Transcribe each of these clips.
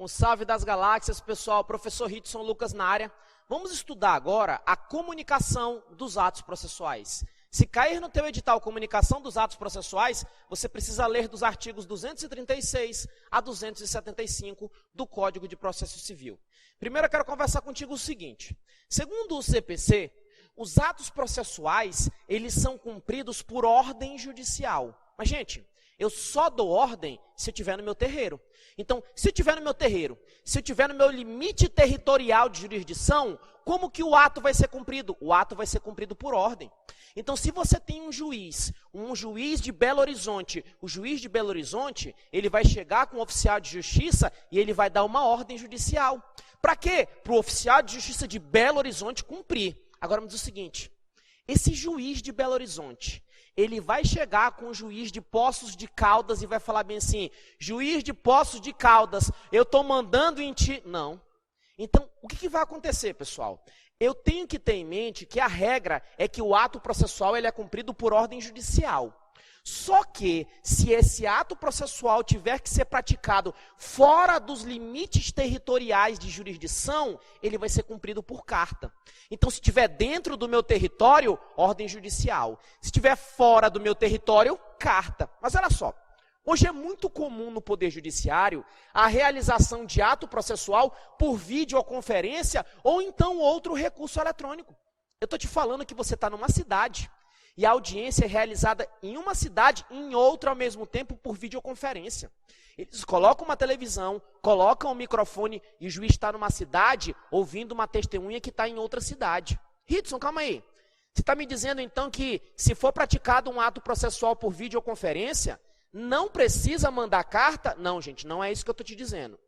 Um salve das galáxias, pessoal. Professor Ritson Lucas na área. Vamos estudar agora a comunicação dos atos processuais. Se cair no teu edital comunicação dos atos processuais, você precisa ler dos artigos 236 a 275 do Código de Processo Civil. Primeiro eu quero conversar contigo o seguinte. Segundo o CPC, os atos processuais, eles são cumpridos por ordem judicial. Mas, gente, eu só dou ordem se eu estiver no meu terreiro. Então, se eu estiver no meu terreiro, se eu estiver no meu limite territorial de jurisdição, como que o ato vai ser cumprido? O ato vai ser cumprido por ordem. Então, se você tem um juiz de Belo Horizonte, o juiz de Belo Horizonte, ele vai chegar com o oficial de justiça e ele vai dar uma ordem judicial. Para quê? Para o oficial de justiça de Belo Horizonte cumprir. Agora, me diz o seguinte, esse juiz de Belo Horizonte, ele vai chegar com o juiz de Poços de Caldas e vai falar bem assim, juiz de Poços de Caldas, eu estou mandando em ti. Não. Então, o que vai acontecer, pessoal? Eu tenho que ter em mente que a regra é que o ato processual ele é cumprido por ordem judicial. Só que, se esse ato processual tiver que ser praticado fora dos limites territoriais de jurisdição, ele vai ser cumprido por carta. Então, se estiver dentro do meu território, ordem judicial. Se estiver fora do meu território, carta. Mas olha só, hoje é muito comum no Poder Judiciário a realização de ato processual por videoconferência ou então outro recurso eletrônico. Eu estou te falando que você está numa cidade e a audiência é realizada em uma cidade e em outra ao mesmo tempo por videoconferência. Eles colocam uma televisão, colocam um microfone e o juiz está numa cidade ouvindo uma testemunha que está em outra cidade. Ritson, calma aí. Você está me dizendo então que se for praticado um ato processual por videoconferência, não precisa mandar carta? Não, gente, não é isso que eu estou te dizendo.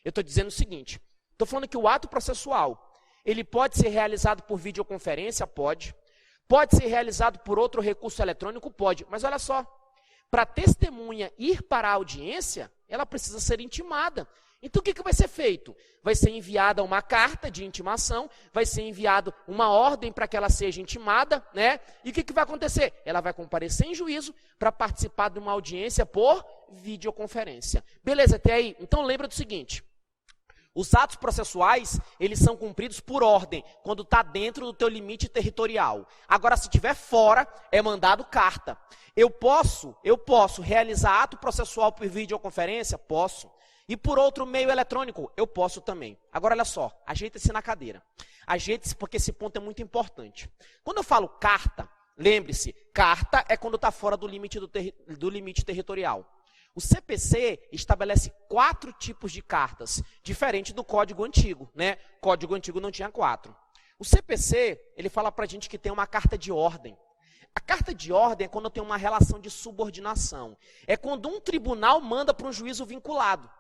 Eu estou dizendo o seguinte, estou falando que o ato processual, ele pode ser realizado por videoconferência? Pode. Pode ser realizado por outro recurso eletrônico? Pode. Mas olha só, para a testemunha ir para a audiência, ela precisa ser intimada. Então o que vai ser feito? Vai ser enviada uma carta de intimação, vai ser enviada uma ordem para que ela seja intimada, né? E o que vai acontecer? Ela vai comparecer em juízo para participar de uma audiência por videoconferência. Beleza, até aí? Então lembra do seguinte, os atos processuais, eles são cumpridos por ordem, quando está dentro do teu limite territorial. Agora, se estiver fora, é mandado carta. Eu posso realizar ato processual por videoconferência? Posso. E por outro meio eletrônico, eu posso também. Agora, olha só, ajeita-se na cadeira. Ajeite-se porque esse ponto é muito importante. Quando eu falo carta, lembre-se, carta é quando está fora do limite territorial. O CPC estabelece 4 tipos de cartas, diferente do Código Antigo, né? O Código Antigo não tinha 4. O CPC, ele fala para a gente que tem uma carta de ordem. A carta de ordem é quando tem uma relação de subordinação. É quando um tribunal manda para um juízo vinculado.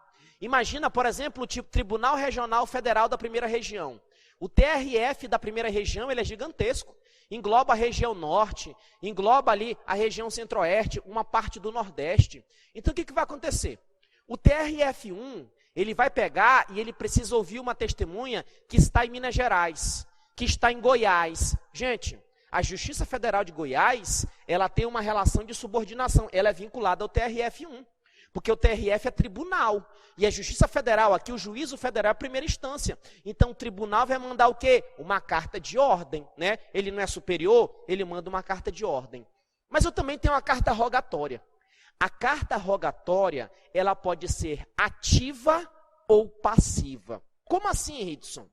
Imagina, por exemplo, o tipo Tribunal Regional Federal da Primeira Região. O TRF da Primeira Região, ele é gigantesco. Engloba a região norte, engloba ali a região centro-oeste, uma parte do nordeste. Então, o que vai acontecer? O TRF1, ele vai pegar e ele precisa ouvir uma testemunha que está em Minas Gerais, que está em Goiás. Gente, a Justiça Federal de Goiás, ela tem uma relação de subordinação, ela é vinculada ao TRF1. Porque o TRF é tribunal, e a Justiça Federal, aqui o juízo federal é a primeira instância. Então o tribunal vai mandar o quê? Uma carta de ordem, né? Ele não é superior, ele manda uma carta de ordem. Mas eu também tenho uma carta rogatória. A carta rogatória, ela pode ser ativa ou passiva. Como assim, Ritson?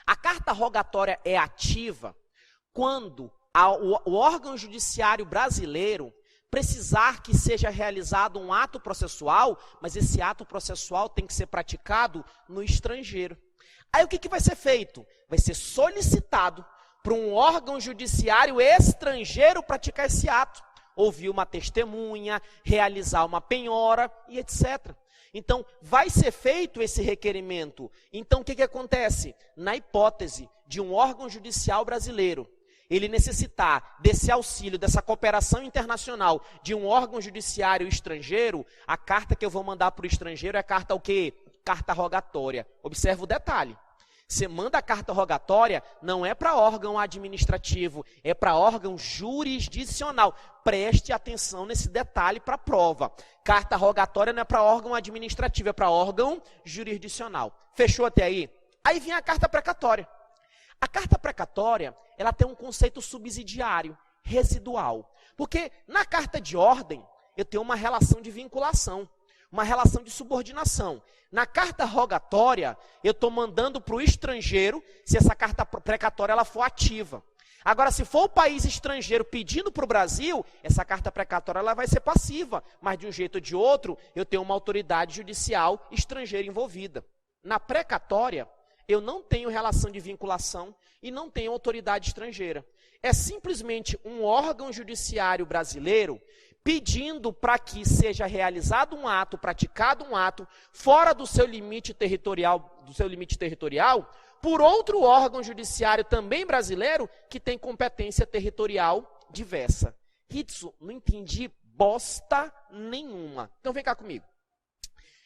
A carta rogatória é ativa quando o órgão judiciário brasileiro precisar que seja realizado um ato processual, mas esse ato processual tem que ser praticado no estrangeiro. Aí o que vai ser feito? Vai ser solicitado para um órgão judiciário estrangeiro praticar esse ato. Ouvir uma testemunha, realizar uma penhora e etc. Então, vai ser feito esse requerimento. Então, o que acontece? Na hipótese de um órgão judicial brasileiro ele necessitar desse auxílio, dessa cooperação internacional de um órgão judiciário estrangeiro, a carta que eu vou mandar para o estrangeiro é carta o quê? Carta rogatória. Observa o detalhe. Você manda a carta rogatória, não é para órgão administrativo, é para órgão jurisdicional. Preste atenção nesse detalhe para a prova. Carta rogatória não é para órgão administrativo, é para órgão jurisdicional. Fechou até aí? Aí vem a carta precatória. A carta precatória, ela tem um conceito subsidiário, residual. Porque na carta de ordem, eu tenho uma relação de vinculação, uma relação de subordinação. Na carta rogatória, eu estou mandando para o estrangeiro se essa carta precatória ela for ativa. Agora, se for o país estrangeiro pedindo para o Brasil, essa carta precatória ela vai ser passiva. Mas de um jeito ou de outro, eu tenho uma autoridade judicial estrangeira envolvida. Na precatória, eu não tenho relação de vinculação e não tenho autoridade estrangeira. É simplesmente um órgão judiciário brasileiro pedindo para que seja realizado um ato, praticado um ato, fora do seu limite territorial, por outro órgão judiciário também brasileiro que tem competência territorial diversa. Ritsu, não entendi bosta nenhuma. Então vem cá comigo.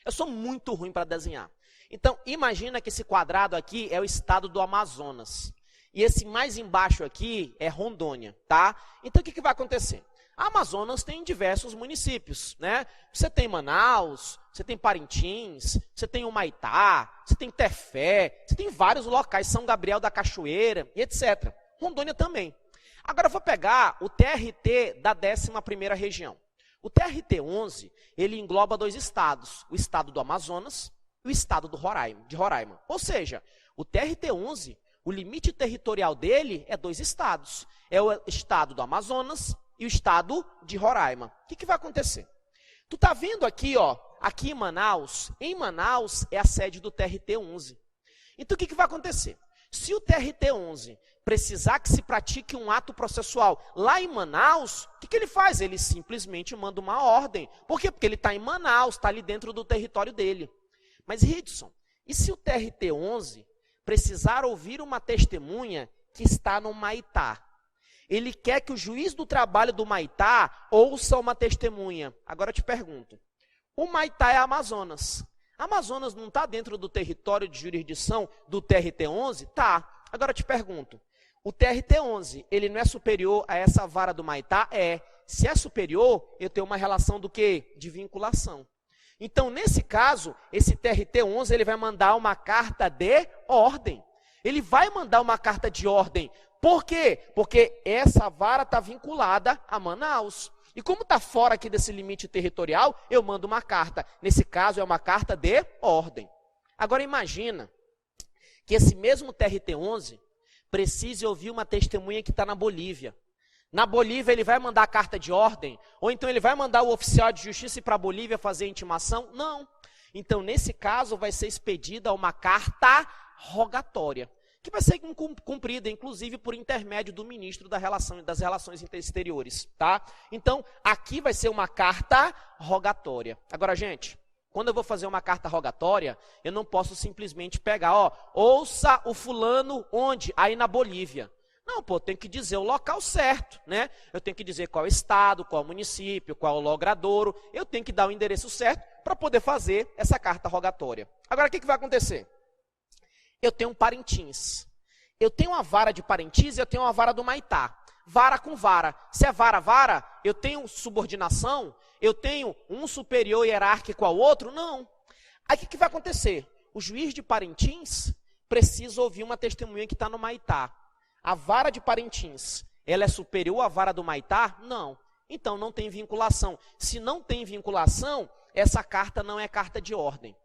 Eu sou muito ruim para desenhar. Então imagina que esse quadrado aqui é o estado do Amazonas. E esse mais embaixo aqui é Rondônia, tá? Então o que vai acontecer? A Amazonas tem diversos municípios, né? Você tem Manaus, você tem Parintins, você tem Humaitá, você tem Tefé, você tem vários locais, São Gabriel da Cachoeira e etc. Rondônia também. Agora eu vou pegar o TRT da 11ª região. O TRT-11, ele engloba 2 estados, o estado do Amazonas e o estado de Roraima. Ou seja, o TRT-11, o limite territorial dele é 2 estados. É o estado do Amazonas e o estado de Roraima. O que vai acontecer? Tu tá vendo aqui, ó, aqui em Manaus é a sede do TRT-11. Então o que vai acontecer? Se o TRT-11 precisar que se pratique um ato processual lá em Manaus, o que ele faz? Ele simplesmente manda uma ordem. Por quê? Porque ele está em Manaus, está ali dentro do território dele. Mas, Ridson, e se o TRT-11 precisar ouvir uma testemunha que está no Humaitá? Ele quer que o juiz do trabalho do Humaitá ouça uma testemunha. Agora eu te pergunto, o Humaitá é Amazonas. Amazonas não está dentro do território de jurisdição do TRT-11? Tá. Agora eu te pergunto, o TRT-11, ele não é superior a essa vara do Humaitá? É. Se é superior, eu tenho uma relação do quê? De vinculação. Então, nesse caso, esse TRT-11, ele vai mandar uma carta de ordem. Ele vai mandar uma carta de ordem. Por quê? Porque essa vara está vinculada a Manaus. E como está fora aqui desse limite territorial, eu mando uma carta. Nesse caso, é uma carta de ordem. Agora, imagina que esse mesmo TRT-11 precise ouvir uma testemunha que está na Bolívia. Na Bolívia, ele vai mandar a carta de ordem? Ou então ele vai mandar o oficial de justiça ir para a Bolívia fazer a intimação? Não. Então, nesse caso, vai ser expedida uma carta rogatória, que vai ser cumprida, inclusive, por intermédio do ministro das Relações Exteriores, tá? Então, aqui vai ser uma carta rogatória. Agora, gente, quando eu vou fazer uma carta rogatória, eu não posso simplesmente pegar, ó, ouça o fulano onde? Aí na Bolívia. Não, pô, eu tenho que dizer o local certo, né? Eu tenho que dizer qual estado, qual município, qual logradouro. Eu tenho que dar o endereço certo para poder fazer essa carta rogatória. Agora, o que vai acontecer? Eu tenho um Parintins. Eu tenho uma vara de Parintins e eu tenho uma vara do Humaitá. Vara com vara. Se é vara, eu tenho subordinação? Eu tenho um superior hierárquico ao outro? Não. Aí o que vai acontecer? O juiz de Parintins precisa ouvir uma testemunha que está no Humaitá. A vara de Parintins, ela é superior à vara do Humaitá? Não. Então não tem vinculação. Se não tem vinculação, essa carta não é carta de ordem.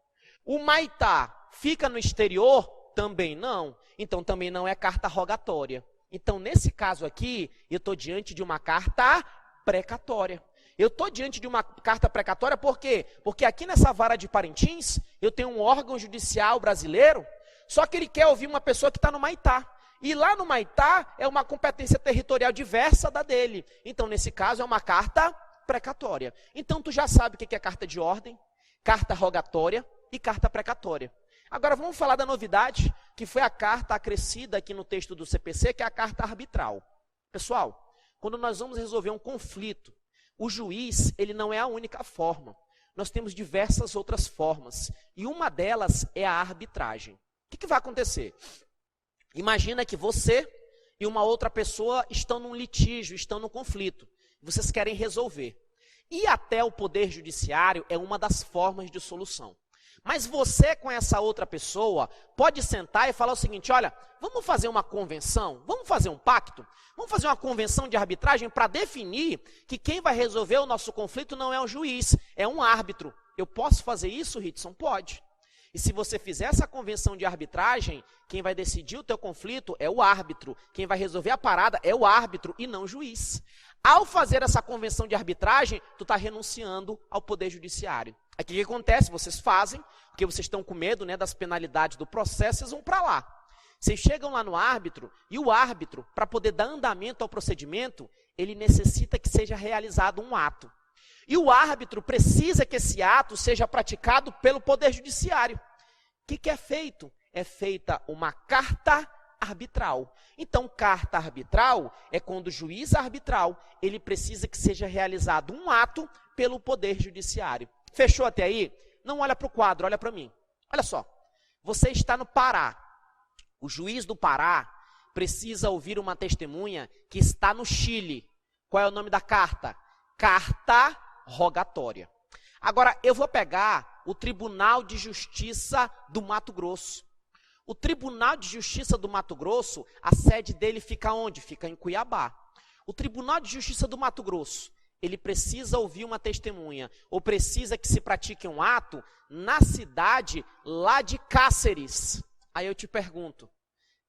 O Humaitá fica no exterior? Também não. Então também não é carta rogatória. Então nesse caso aqui, eu estou diante de uma carta precatória. Eu estou diante de uma carta precatória por quê? Porque aqui nessa vara de Parintins, eu tenho um órgão judicial brasileiro, só que ele quer ouvir uma pessoa que está no Humaitá. E lá no Humaitá é uma competência territorial diversa da dele. Então, nesse caso, é uma carta precatória. Então, tu já sabe o que é carta de ordem, carta rogatória e carta precatória. Agora, vamos falar da novidade, que foi a carta acrescida aqui no texto do CPC, que é a carta arbitral. Pessoal, quando nós vamos resolver um conflito, o juiz, ele não é a única forma. Nós temos diversas outras formas. E uma delas é a arbitragem. que vai acontecer? Imagina que você e uma outra pessoa estão num litígio, estão num conflito. Vocês querem resolver. Ir até o Poder Judiciário é uma das formas de solução. Mas você com essa outra pessoa pode sentar e falar o seguinte, olha, vamos fazer uma convenção, vamos fazer um pacto, vamos fazer uma convenção de arbitragem para definir que quem vai resolver o nosso conflito não é um juiz, é um árbitro. Eu posso fazer isso, Ritson? Pode. E se você fizer essa convenção de arbitragem, quem vai decidir o teu conflito é o árbitro. Quem vai resolver a parada é o árbitro e não o juiz. Ao fazer essa convenção de arbitragem, tu está renunciando ao Poder Judiciário. Aqui o que acontece? Vocês fazem, porque vocês estão com medo, né, das penalidades do processo, vocês vão para lá. Vocês chegam lá no árbitro, e o árbitro, para poder dar andamento ao procedimento, ele necessita que seja realizado um ato. E o árbitro precisa que esse ato seja praticado pelo Poder Judiciário. O que é feito? É feita uma carta arbitral. Então, carta arbitral é quando o juiz arbitral, ele precisa que seja realizado um ato pelo Poder Judiciário. Fechou até aí? Não olha para o quadro, olha para mim. Olha só, você está no Pará. O juiz do Pará precisa ouvir uma testemunha que está no Chile. Qual é o nome da carta? Carta rogatória. Agora, eu vou pegar o Tribunal de Justiça do Mato Grosso. O Tribunal de Justiça do Mato Grosso, a sede dele fica onde? Fica em Cuiabá. O Tribunal de Justiça do Mato Grosso, ele precisa ouvir uma testemunha, ou precisa que se pratique um ato na cidade lá de Cáceres. Aí eu te pergunto,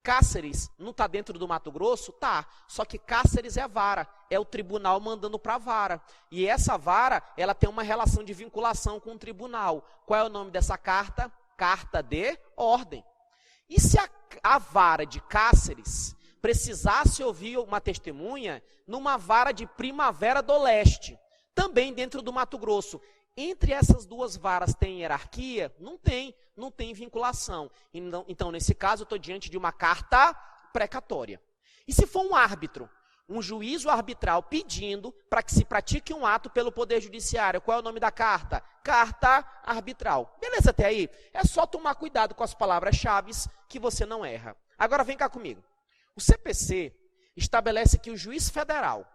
Cáceres não está dentro do Mato Grosso? Tá, só que Cáceres é a vara, é o tribunal mandando para a vara. E essa vara, ela tem uma relação de vinculação com o tribunal. Qual é o nome dessa carta? Carta de ordem. E se a vara de Cáceres precisasse ouvir uma testemunha numa vara de Primavera do Leste, também dentro do Mato Grosso, entre essas duas varas tem hierarquia? Não tem vinculação. Então, nesse caso, eu estou diante de uma carta precatória. E se for um árbitro, um juízo arbitral pedindo para que se pratique um ato pelo Poder Judiciário, qual é o nome da carta? Carta arbitral. Beleza até aí? É só tomar cuidado com as palavras-chave que você não erra. Agora vem cá comigo. O CPC estabelece que o juiz federal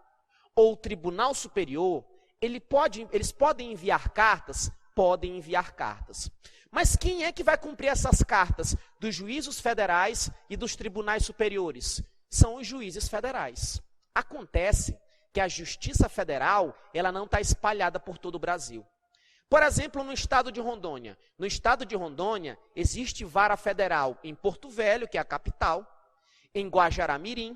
ou o Tribunal Superior, eles podem enviar cartas? Podem enviar cartas. Mas quem é que vai cumprir essas cartas dos juízos federais e dos tribunais superiores? São os juízes federais. Acontece que a Justiça Federal, ela não está espalhada por todo o Brasil. Por exemplo, no estado de Rondônia. No estado de Rondônia, existe vara federal em Porto Velho, que é a capital, em Guajará-Mirim,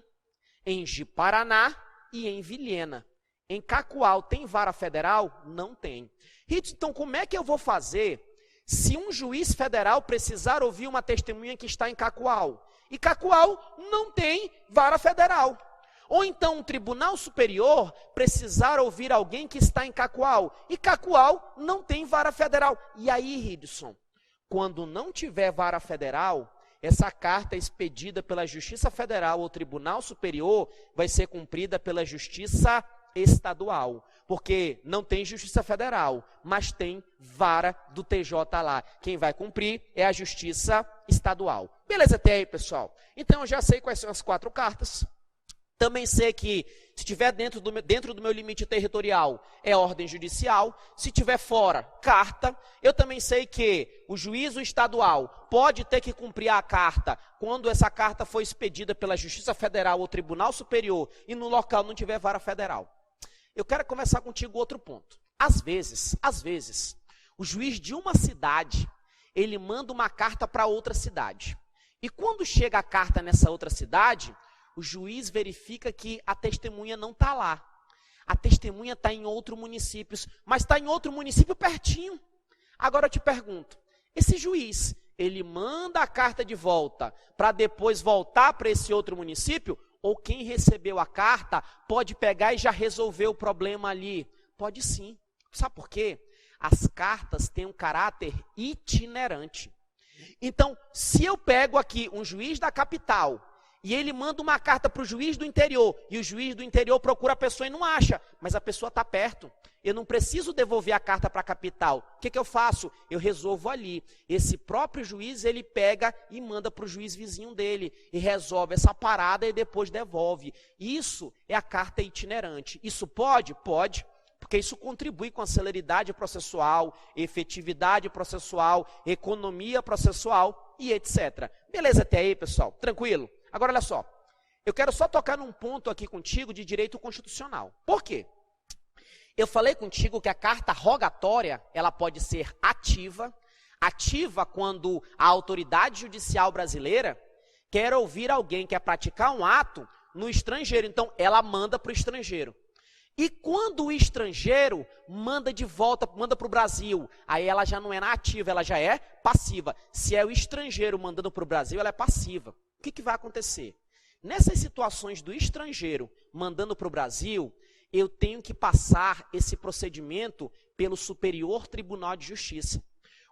em Ji-Paraná e em Vilhena. Em Cacoal tem vara federal? Não tem. Então, como é que eu vou fazer se um juiz federal precisar ouvir uma testemunha que está em Cacoal? E Cacoal não tem vara federal. Ou então um tribunal superior precisar ouvir alguém que está em Cacoal. E Cacoal não tem vara federal. E aí, Ridson, quando não tiver vara federal, essa carta expedida pela Justiça Federal ou Tribunal Superior vai ser cumprida pela Justiça Estadual. Porque não tem Justiça Federal, mas tem vara do TJ lá. Quem vai cumprir é a Justiça Estadual. Beleza até aí, pessoal? Então, eu já sei quais são as 4 cartas. Também sei que, se estiver dentro do meu limite territorial, é ordem judicial. Se estiver fora, carta. Eu também sei que o juízo estadual pode ter que cumprir a carta quando essa carta foi expedida pela Justiça Federal ou Tribunal Superior e no local não tiver vara federal. Eu quero conversar contigo outro ponto. Às vezes, o juiz de uma cidade, ele manda uma carta para outra cidade. E quando chega a carta nessa outra cidade, o juiz verifica que a testemunha não está lá. A testemunha está em outro município, mas está em outro município pertinho. Agora eu te pergunto, esse juiz, ele manda a carta de volta para depois voltar para esse outro município? Ou quem recebeu a carta pode pegar e já resolver o problema ali? Pode sim. Sabe por quê? As cartas têm um caráter itinerante. Então, se eu pego aqui um juiz da capital e ele manda uma carta para o juiz do interior, e o juiz do interior procura a pessoa e não acha, mas a pessoa está perto. Eu não preciso devolver a carta para a capital. O que eu faço? Eu resolvo ali. Esse próprio juiz, ele pega e manda para o juiz vizinho dele, e resolve essa parada e depois devolve. Isso é a carta itinerante. Isso pode? Pode. Porque isso contribui com a celeridade processual, efetividade processual, economia processual e etc. Beleza até aí, pessoal? Tranquilo? Agora, olha só. Eu quero só tocar num ponto aqui contigo de direito constitucional. Por quê? Eu falei contigo que a carta rogatória, ela pode ser ativa. Ativa quando a autoridade judicial brasileira quer ouvir alguém, quer praticar um ato no estrangeiro. Então, ela manda para o estrangeiro. E quando o estrangeiro manda de volta, manda para o Brasil, aí ela já não é ativa, ela já é passiva. Se é o estrangeiro mandando para o Brasil, ela é passiva. O que vai acontecer? Nessas situações do estrangeiro mandando para o Brasil, eu tenho que passar esse procedimento pelo Superior Tribunal de Justiça.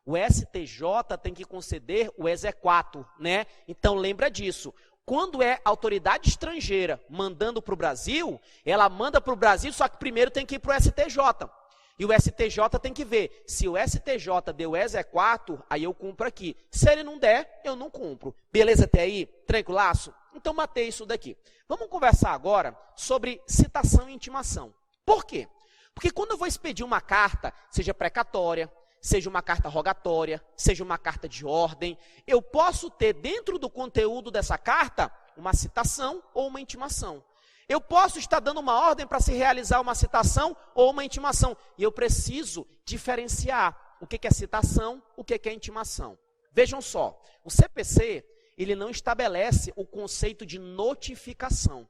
O STJ tem que conceder o exequatur, né? Então lembra disso. Quando é autoridade estrangeira mandando para o Brasil, ela manda para o Brasil, só que primeiro tem que ir para o STJ. E o STJ tem que ver, se o STJ deu exequatur, aí eu cumpro aqui. Se ele não der, eu não cumpro. Beleza até aí? Tranquilaço? Então matei isso daqui. Vamos conversar agora sobre citação e intimação. Por quê? Porque quando eu vou expedir uma carta, seja precatória, seja uma carta rogatória, seja uma carta de ordem, eu posso ter dentro do conteúdo dessa carta uma citação ou uma intimação. Eu posso estar dando uma ordem para se realizar uma citação ou uma intimação. E eu preciso diferenciar o que é citação, o que é intimação. Vejam só, o CPC, ele não estabelece o conceito de notificação.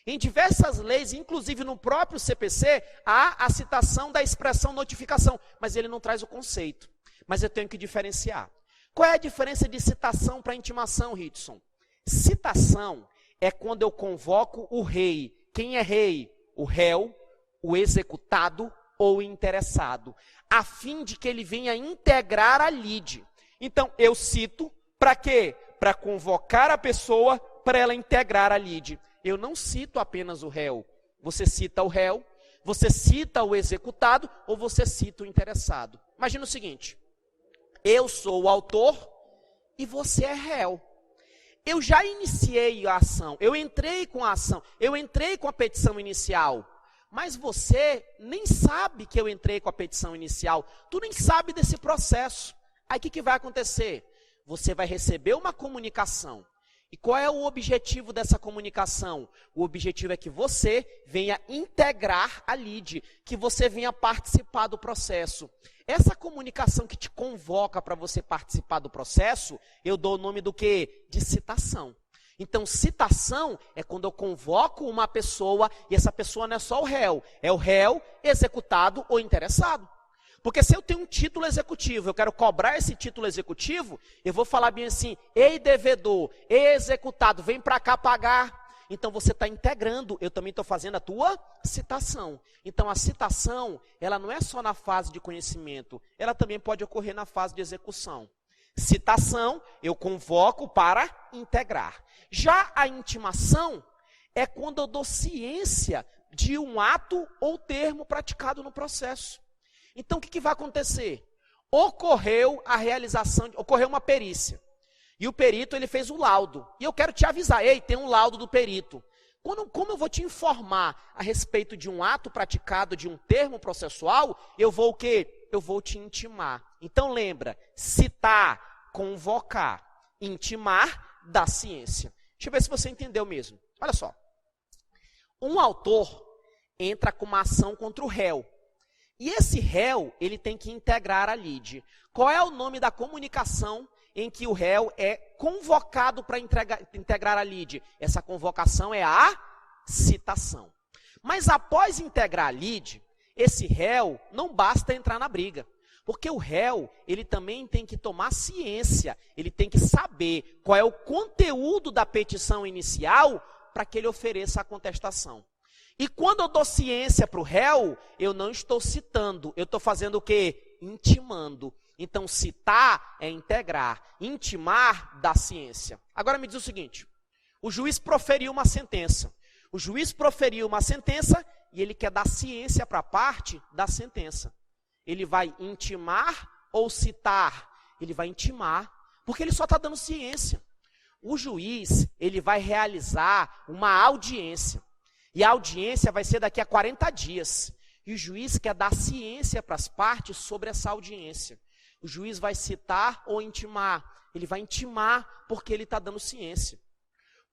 Em diversas leis, inclusive no próprio CPC, há a citação da expressão notificação, mas ele não traz o conceito. Mas eu tenho que diferenciar. Qual é a diferença de citação para intimação, Ritson? Citação é quando eu convoco o rei. Quem é rei? O réu, o executado ou o interessado, a fim de que ele venha integrar a lide. Então, eu cito para quê? Para convocar a pessoa para ela integrar a lide. Eu não cito apenas o réu. Você cita o réu, você cita o executado ou você cita o interessado. Imagina o seguinte, eu sou o autor e você é réu. Eu já iniciei a ação, eu entrei com a ação, eu entrei com a petição inicial, mas você nem sabe que eu entrei com a petição inicial, tu nem sabe desse processo. Aí o que vai acontecer? Você vai receber uma comunicação. E qual é o objetivo dessa comunicação? O objetivo é que você venha integrar a lide, que você venha participar do processo. Essa comunicação que te convoca para você participar do processo, eu dou o nome do quê? De citação. Então, citação é quando eu convoco uma pessoa e essa pessoa não é só o réu, é o réu, executado ou interessado. Porque se eu tenho um título executivo, eu quero cobrar esse título executivo, eu vou falar bem assim, ei devedor, ei executado, vem para cá pagar. Então você está integrando, eu também estou fazendo a tua citação. Então a citação, ela não é só na fase de conhecimento, ela também pode ocorrer na fase de execução. Citação, eu convoco para integrar. Já a intimação é quando eu dou ciência de um ato ou termo praticado no processo. Então, o que vai acontecer? Ocorreu uma perícia. E o perito, ele fez o laudo. E eu quero te avisar, ei, tem um laudo do perito. Como eu vou te informar a respeito de um ato praticado, de um termo processual, eu vou o quê? Eu vou te intimar. Então, lembra, citar, convocar, intimar, dar ciência. Deixa eu ver se você entendeu mesmo. Olha só. Um autor entra com uma ação contra o réu. E esse réu, ele tem que integrar a lide. Qual é o nome da comunicação em que o réu é convocado para integrar a lide? Essa convocação é a citação. Mas após integrar a lide, esse réu não basta entrar na briga. Porque o réu, ele também tem que tomar ciência, ele tem que saber qual é o conteúdo da petição inicial para que ele ofereça a contestação. E quando eu dou ciência para o réu, eu não estou citando, eu estou fazendo o quê? Intimando. Então, citar é integrar, intimar dá ciência. Agora me diz o seguinte, O juiz proferiu uma sentença. O juiz proferiu uma sentença e ele quer dar ciência para a parte da sentença. Ele vai intimar ou citar? Ele vai intimar, porque ele só está dando ciência. O juiz, ele vai realizar uma audiência. E a audiência vai ser daqui a 40 dias. E o juiz quer dar ciência para as partes sobre essa audiência. O juiz vai citar ou intimar? Ele vai intimar porque ele está dando ciência.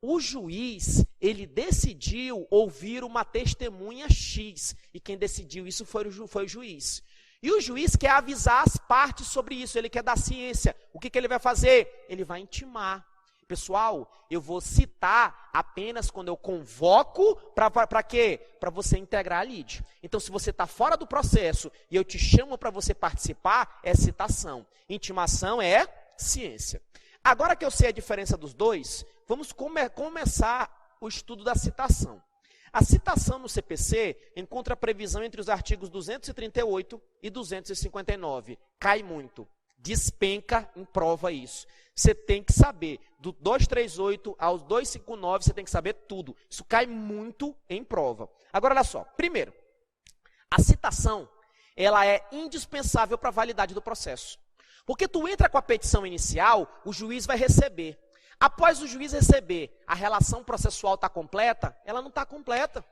O juiz, ele decidiu ouvir uma testemunha X. E quem decidiu isso foi o juiz. E o juiz quer avisar as partes sobre isso. Ele quer dar ciência. O que ele vai fazer? Ele vai intimar. Pessoal, eu vou citar apenas quando eu convoco, para quê? Para você integrar a lide. Então, se você está fora do processo e eu te chamo para você participar, é citação. Intimação é ciência. Agora que eu sei a diferença dos dois, vamos começar o estudo da citação. A citação no CPC encontra previsão entre os artigos 238 e 259. Cai muito. Despenca em prova isso. Você tem que saber, do 238 aos 259, você tem que saber tudo. Isso cai muito em prova. Agora, olha só. Primeiro, a citação, ela é indispensável para a validade do processo. Porque tu entra com a petição inicial, o juiz vai receber. Após o juiz receber, a relação processual está completa? Ela não está completa.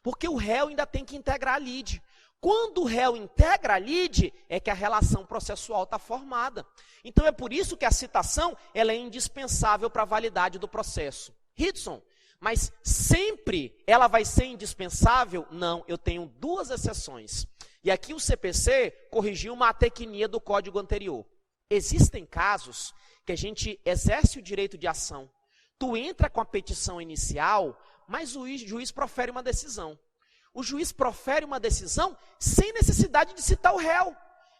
Porque o réu ainda tem que integrar a lide. Quando o réu integra a lide, é que a relação processual está formada. Então é por isso que a citação ela é indispensável para a validade do processo. Hudson, mas sempre ela vai ser indispensável? Não, eu tenho duas exceções. E aqui o CPC corrigiu uma atequia do código anterior. Existem casos que a gente exerce o direito de ação. Tu entra com a petição inicial, mas o juiz profere uma decisão. O juiz profere uma decisão sem necessidade de citar o réu.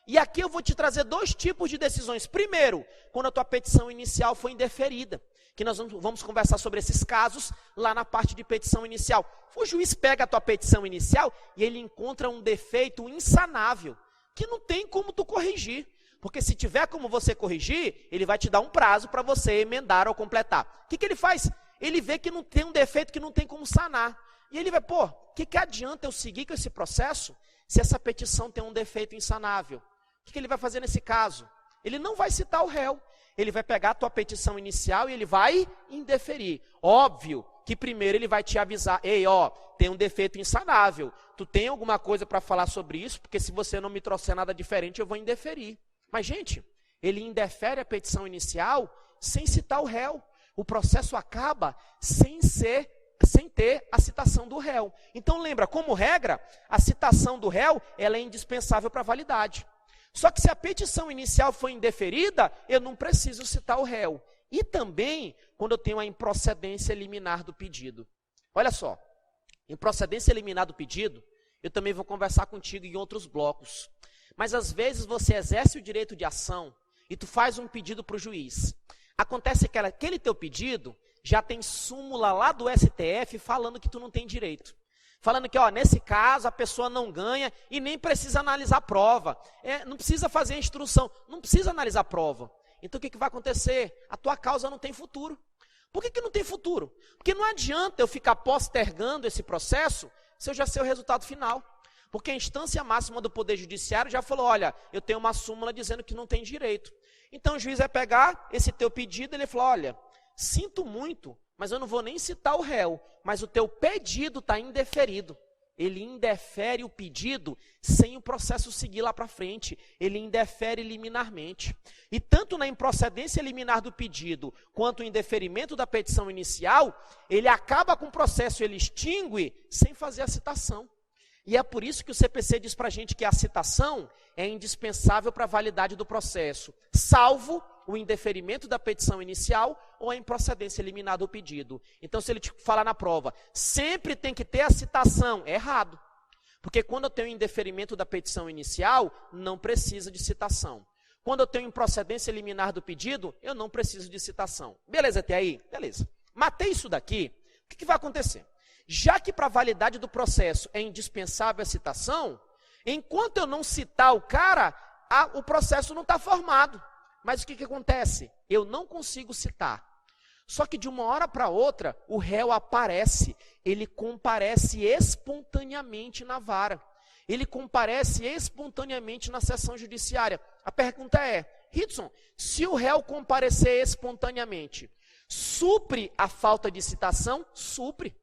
E aqui eu vou te trazer dois tipos de decisões. Primeiro, quando a tua petição inicial foi indeferida, que nós vamos conversar sobre esses casos lá na parte de petição inicial. O juiz pega a tua petição inicial e ele encontra um defeito insanável, que não tem como tu corrigir. Porque se tiver como você corrigir, ele vai te dar um prazo para você emendar ou completar. O que ele faz? Ele vê que não tem um defeito que não tem como sanar. E ele vai, o que adianta eu seguir com esse processo se essa petição tem um defeito insanável? O que ele vai fazer nesse caso? Ele não vai citar o réu. Ele vai pegar a tua petição inicial e ele vai indeferir. Óbvio que primeiro ele vai te avisar, tem um defeito insanável. Tu tem alguma coisa para falar sobre isso? Porque se você não me trouxer nada diferente, eu vou indeferir. Mas, gente, ele indefere a petição inicial sem citar o réu. O processo acaba sem ter a citação do réu. Então, lembra, como regra, a citação do réu ela é indispensável para a validade. Só que se a petição inicial foi indeferida, eu não preciso citar o réu. E também, quando eu tenho a improcedência liminar do pedido. Olha só, improcedência liminar do pedido, eu também vou conversar contigo em outros blocos. Mas às vezes você exerce o direito de ação e tu faz um pedido para o juiz. Acontece que aquele teu pedido já tem súmula lá do STF falando que tu não tem direito. Falando que, nesse caso, a pessoa não ganha e nem precisa analisar a prova. Não precisa fazer a instrução, não precisa analisar a prova. Então o que vai acontecer? A tua causa não tem futuro. Por que não tem futuro? Porque não adianta eu ficar postergando esse processo se eu já sei o resultado final. Porque a instância máxima do Poder Judiciário já falou, olha, eu tenho uma súmula dizendo que não tem direito. Então o juiz vai pegar esse teu pedido e ele fala, olha, sinto muito, mas eu não vou nem citar o réu, mas o teu pedido está indeferido. Ele indefere o pedido sem o processo seguir lá para frente. Ele indefere liminarmente. E tanto na improcedência liminar do pedido, quanto o indeferimento da petição inicial, ele acaba com o processo, ele extingue sem fazer a citação. E é por isso que o CPC diz para a gente que a citação é indispensável para a validade do processo, salvo o indeferimento da petição inicial ou a improcedência liminar do pedido. Então, se ele te falar na prova, sempre tem que ter a citação, é errado. Porque quando eu tenho indeferimento da petição inicial, não precisa de citação. Quando eu tenho improcedência liminar do pedido, eu não preciso de citação. Beleza até aí? Beleza. Matei isso daqui, o que vai acontecer? Já que para a validade do processo é indispensável a citação, enquanto eu não citar o cara, o processo não está formado. Mas o que acontece? Eu não consigo citar. Só que de uma hora para outra, o réu aparece, ele comparece espontaneamente na vara. Ele comparece espontaneamente na sessão judiciária. A pergunta é, Ritson, se o réu comparecer espontaneamente, supre a falta de citação? Supre.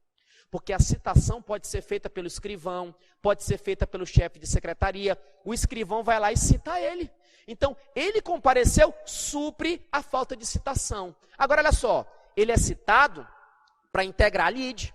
Porque a citação pode ser feita pelo escrivão, pode ser feita pelo chefe de secretaria, o escrivão vai lá e cita ele. Então, ele compareceu, supre a falta de citação. Agora, olha só, ele é citado para integrar a lide.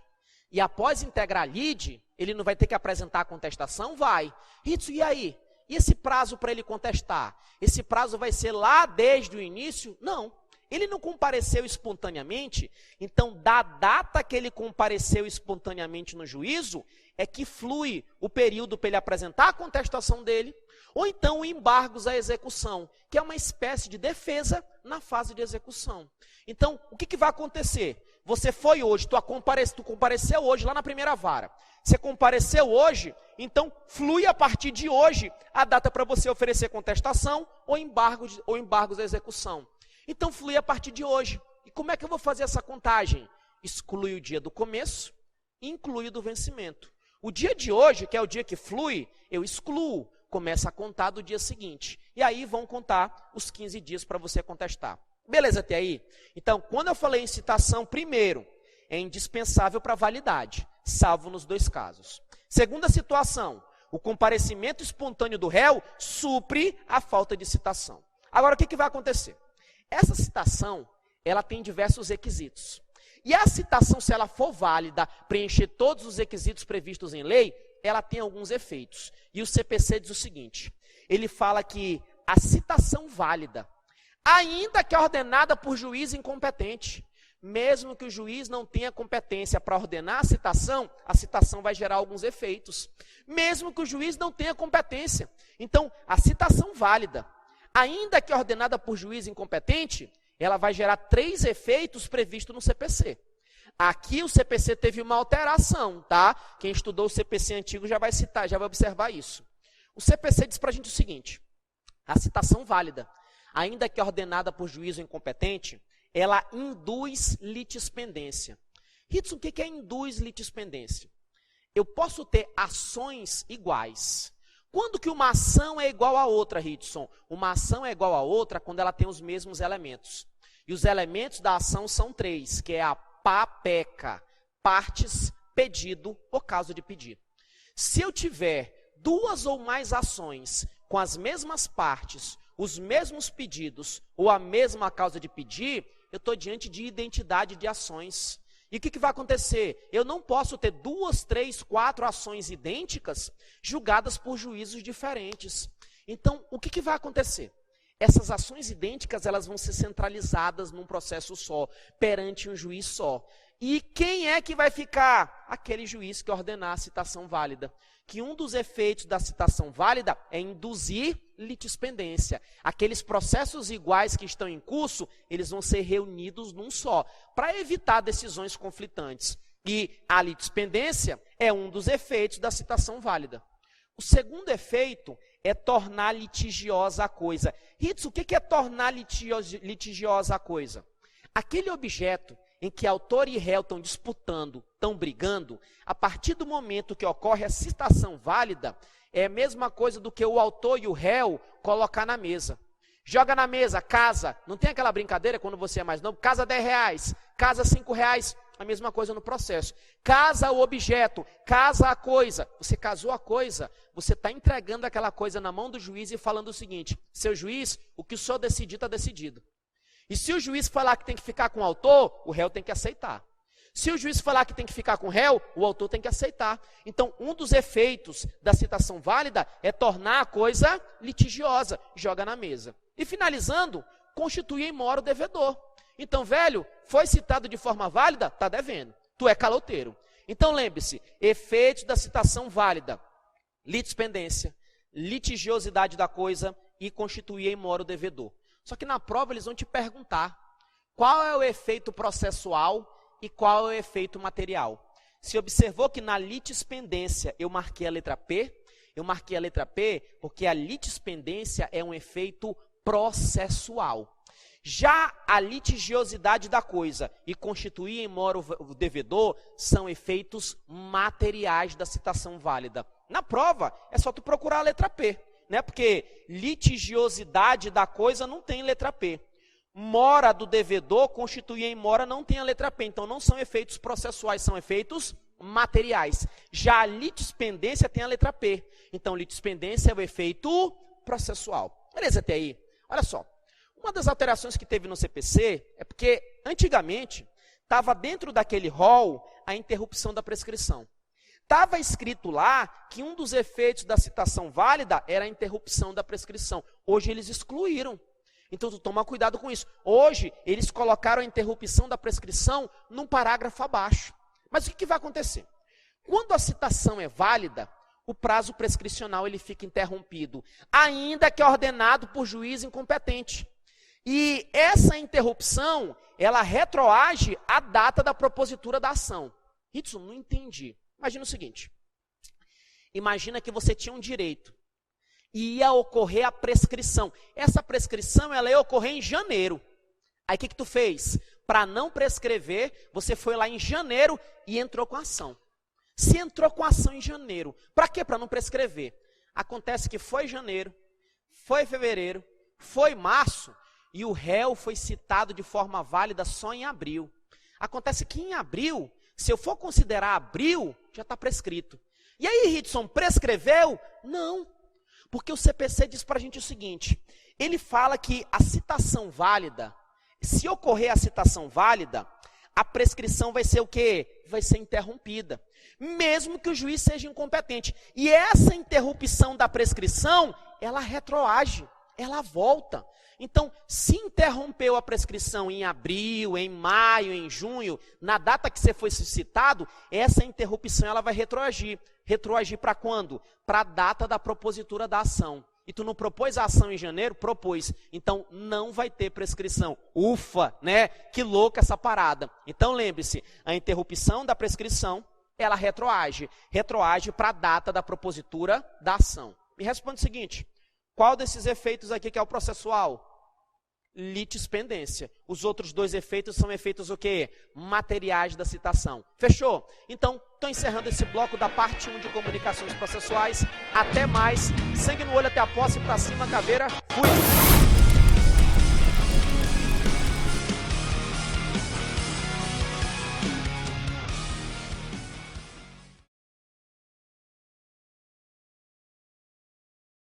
E após integrar a lide, ele não vai ter que apresentar a contestação? Vai. Ritson, e aí? E esse prazo para ele contestar? Esse prazo vai ser lá desde o início? Não. Ele não compareceu espontaneamente, então da data que ele compareceu espontaneamente no juízo, é que flui o período para ele apresentar a contestação dele, ou então o embargos à execução, que é uma espécie de defesa na fase de execução. Então, o que vai acontecer? Você foi hoje, tu compareceu hoje lá na primeira vara. Você compareceu hoje, então flui a partir de hoje a data para você oferecer contestação ou embargos à execução. Então flui a partir de hoje. E como é que eu vou fazer essa contagem? Exclui o dia do começo, inclui o do vencimento. O dia de hoje, que é o dia que flui, eu excluo. Começa a contar do dia seguinte. E aí vão contar os 15 dias para você contestar. Beleza até aí? Então, quando eu falei em citação, primeiro, é indispensável para validade, salvo nos dois casos. Segunda situação, o comparecimento espontâneo do réu supre a falta de citação. Agora, o que vai acontecer? Essa citação, ela tem diversos requisitos. E a citação, se ela for válida, preencher todos os requisitos previstos em lei, ela tem alguns efeitos. E o CPC diz o seguinte, ele fala que a citação válida, ainda que ordenada por juiz incompetente, mesmo que o juiz não tenha competência para ordenar a citação vai gerar alguns efeitos. Mesmo que o juiz não tenha competência. Então, a citação válida, ainda que ordenada por juiz incompetente, ela vai gerar 3 efeitos previstos no CPC. Aqui o CPC teve uma alteração, tá? Quem estudou o CPC antigo já vai citar, já vai observar isso. O CPC diz para a gente o seguinte, a citação válida, ainda que ordenada por juízo incompetente, ela induz litispendência. Ritson, o que é induz litispendência? Eu posso ter ações iguais. Quando que uma ação é igual a outra, Ritson? Uma ação é igual a outra quando ela tem os mesmos elementos. E os elementos da ação são 3, que é a PAPECA, partes, pedido ou caso de pedir. Se eu tiver 2 ou mais ações com as mesmas partes, os mesmos pedidos ou a mesma causa de pedir, eu estou diante de identidade de ações. E o que vai acontecer? Eu não posso ter 2, 3, 4 ações idênticas julgadas por juízos diferentes. Então, o que vai acontecer? Essas ações idênticas, elas vão ser centralizadas num processo só, perante um juiz só. E quem é que vai ficar? Aquele juiz que ordenar a citação válida. Que um dos efeitos da citação válida é induzir litispendência. Aqueles processos iguais que estão em curso, eles vão ser reunidos num só, para evitar decisões conflitantes. E a litispendência é um dos efeitos da citação válida. O segundo efeito é tornar litigiosa a coisa. Ritson, o que é tornar litigiosa a coisa? Aquele objeto em que autor e réu estão disputando, estão brigando, a partir do momento que ocorre a citação válida, é a mesma coisa do que o autor e o réu colocar na mesa. Joga na mesa, casa, não tem aquela brincadeira quando você é mais novo, casa R$10, casa R$5, a mesma coisa no processo. Casa o objeto, casa a coisa, você casou a coisa, você está entregando aquela coisa na mão do juiz e falando o seguinte, seu juiz, o que o senhor decidir está decidido. E se o juiz falar que tem que ficar com o autor, o réu tem que aceitar. Se o juiz falar que tem que ficar com o réu, o autor tem que aceitar. Então, um dos efeitos da citação válida é tornar a coisa litigiosa, joga na mesa. E finalizando, constitui em mora o devedor. Então, velho, foi citado de forma válida, está devendo. Tu é caloteiro. Então, lembre-se, efeitos da citação válida, litispendência, litigiosidade da coisa e constituir em mora o devedor. Só que na prova eles vão te perguntar qual é o efeito processual e qual é o efeito material. Se observou que na litispendência eu marquei a letra P, eu marquei a letra P porque a litispendência é um efeito processual. Já a litigiosidade da coisa e constituir em mora o devedor são efeitos materiais da citação válida. Na prova, é só tu procurar a letra P, né? Porque litigiosidade da coisa não tem letra P. Mora do devedor, constituir em mora não tem a letra P. Então, não são efeitos processuais, são efeitos materiais. Já a litispendência tem a letra P. Então, litispendência é o efeito processual. Beleza até aí? Olha só. Uma das alterações que teve no CPC é porque, antigamente, estava dentro daquele rol a interrupção da prescrição. Estava escrito lá que um dos efeitos da citação válida era a interrupção da prescrição. Hoje eles excluíram. Então, tu toma cuidado com isso. Hoje, eles colocaram a interrupção da prescrição num parágrafo abaixo. Mas o que vai acontecer? Quando a citação é válida, o prazo prescricional ele fica interrompido, ainda que ordenado por juiz incompetente. E essa interrupção, ela retroage à data da propositura da ação. Ritson, não entendi. Imagina o seguinte. Imagina que você tinha um direito e ia ocorrer a prescrição. Essa prescrição, ela ia ocorrer em janeiro. Aí o que tu fez? Para não prescrever, você foi lá em janeiro e entrou com a ação. Se entrou com a ação em janeiro, para quê? Para não prescrever. Acontece que foi janeiro, foi fevereiro, foi março, e o réu foi citado de forma válida só em abril. Acontece que em abril, se eu for considerar abril, já está prescrito. E aí, Ritson, prescreveu? Não, porque o CPC diz para a gente o seguinte, ele fala que a citação válida, se ocorrer a citação válida, a prescrição vai ser o quê? Vai ser interrompida, mesmo que o juiz seja incompetente. E essa interrupção da prescrição, ela retroage, ela volta. Então, se interrompeu a prescrição em abril, em maio, em junho, na data que você foi citado, essa interrupção ela vai retroagir. Retroagir para quando? Para a data da propositura da ação. E tu não propôs a ação em janeiro? Propôs. Então, não vai ter prescrição. Ufa, né? Que louca essa parada. Então, lembre-se, a interrupção da prescrição, ela retroage. Retroage para a data da propositura da ação. Me responde o seguinte, qual desses efeitos aqui que é o processual? Litispendência. Os outros dois efeitos são efeitos o quê? Materiais da citação. Fechou? Então, estou encerrando esse bloco da parte 1 de comunicações processuais. Até mais. Sangue no olho até a posse, para cima, caveira. Fui!